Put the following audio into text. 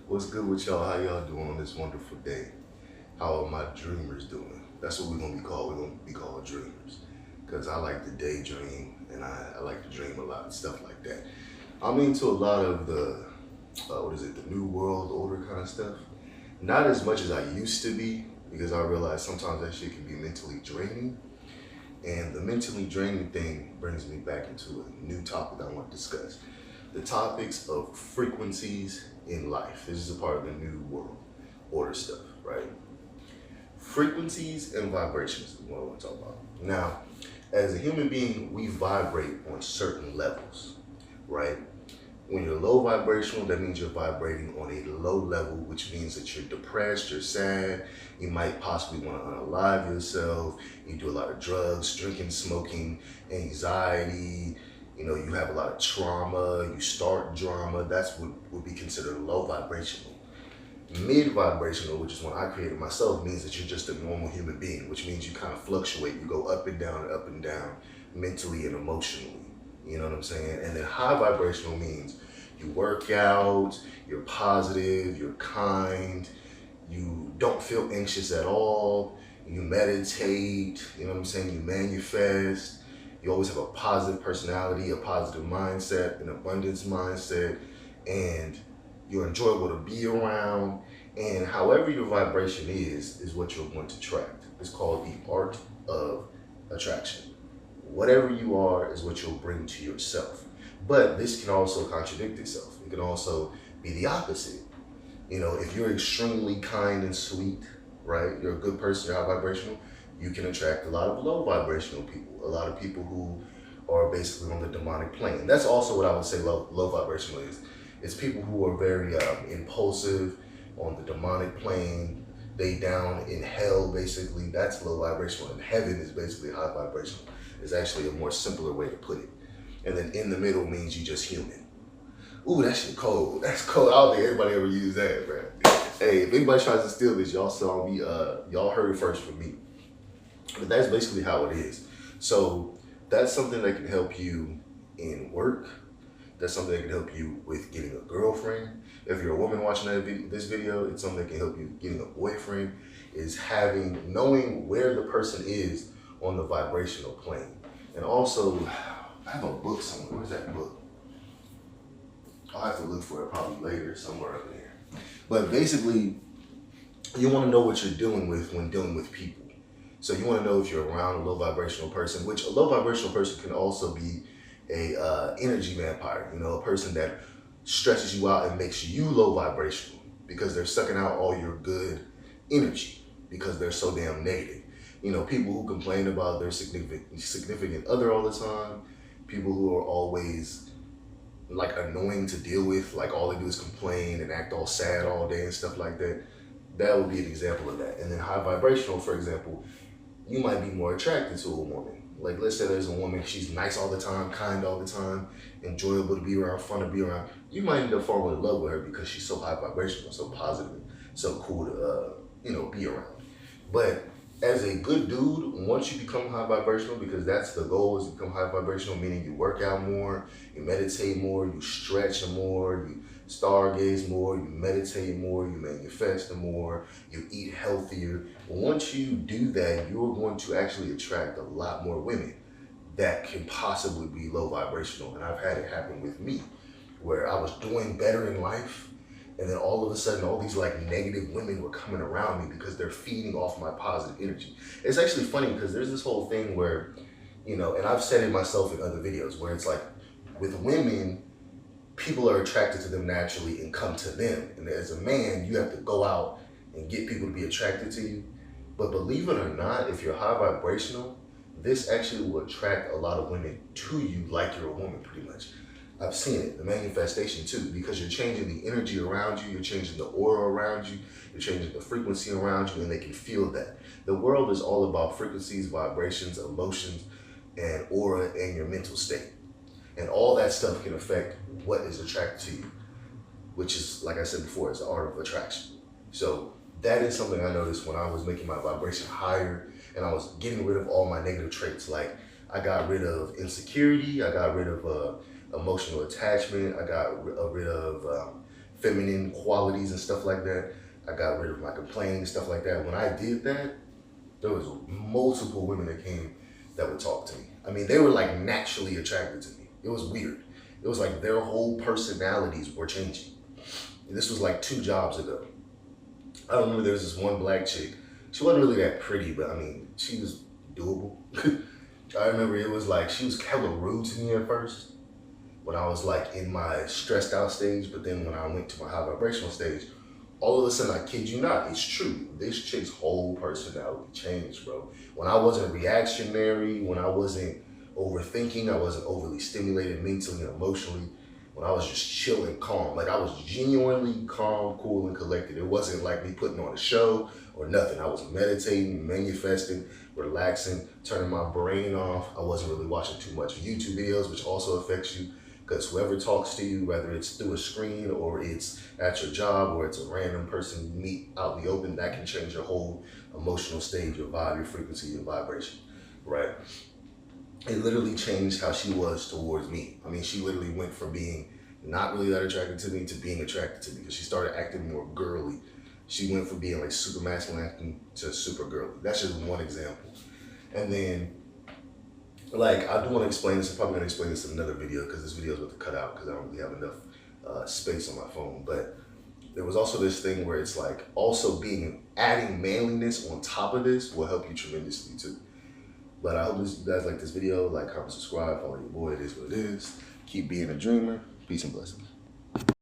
What's good with y'all? How y'all doing on this wonderful day? How are my dreamers doing? That's what we're gonna be called. We're gonna be called dreamers. Cause I like to daydream and I like to dream a lot and stuff like that. I'm into a lot of the the New World Order kind of stuff. Not as much as I used to be, because I realize sometimes that shit can be mentally draining. And the mentally draining thing brings me back into a new topic I want to discuss. The topics of frequencies in life. This is a part of the New World Order stuff, right? Frequencies and vibrations is what I want to talk about. Now, as a human being, we vibrate on certain levels, right? When you're low vibrational, that means you're vibrating on a low level, which means that you're depressed, you're sad, you might possibly want to unalive yourself, you do a lot of drugs, drinking, smoking, anxiety, you have a lot of trauma, you start drama. That's what would be considered low vibrational. Mid vibrational, which is one I created myself, means that you're just a normal human being, which means you kind of fluctuate. You go up and down, mentally and emotionally. You know what I'm saying? And then high vibrational means you work out, you're positive, you're kind, you don't feel anxious at all, you meditate, you know what I'm saying? You manifest, you always have a positive personality, a positive mindset, an abundance mindset, and you're enjoyable to be around. And however your vibration is what you're going to attract. It's called the art of attraction. Whatever you are is what you'll bring to yourself. But this can also contradict itself. It can also be the opposite. If you're extremely kind and sweet, right? You're a good person, you're high vibrational, you can attract a lot of low vibrational people, a lot of people who are basically on the demonic plane. That's also what I would say low vibrational is. It's people who are very impulsive on the demonic plane. They down in hell, basically. That's low vibrational. And heaven is basically high vibrational. It's actually a more simpler way to put it. And then in the middle means you just human. Ooh, that shit cold. That's cold. I don't think everybody ever used that, man. Hey, if anybody tries to steal this, y'all saw me, y'all heard it first from me. But that's basically how it is. So that's something that can help you in work. That's something that can help you with getting a girlfriend. If you're a woman watching this video, it's something that can help you getting a boyfriend, is knowing where the person is on the vibrational plane. And also, I have a book somewhere. Where's that book? I'll have to look for it probably later, somewhere up there. But basically, you want to know what you're dealing with when dealing with people. So you want to know if you're around a low vibrational person, which a low vibrational person can also be a energy vampire, a person that stresses you out and makes you low vibrational because they're sucking out all your good energy because they're so damn negative. People who complain about their significant other all the time, people who are always like annoying to deal with, like all they do is complain and act all sad all day and stuff like that. That would be an example of that. And then high vibrational, for example, you might be more attracted to a woman. Like, let's say there's a woman, she's nice all the time, kind all the time, enjoyable to be around, fun to be around. You might end up falling in love with her because she's so high vibrational, so positive, so cool to, be around. But as a good dude, once you become high vibrational, because that's the goal, is to become high vibrational, meaning you work out more, you meditate more, you stretch more, you stargaze more, you meditate more, you manifest more, you eat healthier. Once you do that, you're going to actually attract a lot more women that can possibly be low vibrational. And I've had it happen with me, where I was doing better in life, and then all of a sudden, all these like negative women were coming around me because they're feeding off my positive energy. It's actually funny because there's this whole thing where, and I've said it myself in other videos, where it's like with women, people are attracted to them naturally and come to them. And as a man, you have to go out and get people to be attracted to you. But believe it or not, if you're high vibrational, this actually will attract a lot of women to you like you're a woman, pretty much. I've seen it, the manifestation too, because you're changing the energy around you, you're changing the aura around you, you're changing the frequency around you, and they can feel that. The world is all about frequencies, vibrations, emotions, and aura, and your mental state. And all that stuff can affect what is attracted to you, which is, like I said before, it's the art of attraction. So that is something I noticed when I was making my vibration higher and I was getting rid of all my negative traits. Like, I got rid of insecurity, I got rid of emotional attachment, I got rid of feminine qualities and stuff like that. I got rid of my complaining and stuff like that. When I did that, there was multiple women that came that would talk to me. I mean, they were like naturally attracted to me. It was weird. It was like their whole personalities were changing. And this was like 2 jobs ago. I remember there was this one black chick. She wasn't really that pretty, but I mean, she was doable. I remember it was like, she was hella rude to me at first when I was like in my stressed out stage, but then when I went to my high vibrational stage, all of a sudden, I kid you not, it's true. This chick's whole personality changed, bro. When I wasn't reactionary, when I wasn't overthinking, I wasn't overly stimulated mentally and emotionally, when I was just chilling, calm. Like I was genuinely calm, cool, and collected. It wasn't like me putting on a show or nothing. I was meditating, manifesting, relaxing, turning my brain off. I wasn't really watching too much YouTube videos, which also affects you. Because whoever talks to you, whether it's through a screen or it's at your job or it's a random person you meet out in the open, that can change your whole emotional state, your vibe, your frequency, your vibration, right? It literally changed how she was towards me. I mean, she literally went from being not really that attracted to me to being attracted to me because she started acting more girly. She went from being like super masculine acting to super girly. That's just one example. And then like, I do want to explain this. I'm probably going to explain this in another video because this video is about to cut out because I don't really have enough space on my phone. But there was also this thing where it's like also adding manliness on top of this will help you tremendously too. But I hope you guys like this video. Like, comment, subscribe, follow your boy. It is what it is. Keep being a dreamer. Peace and blessings.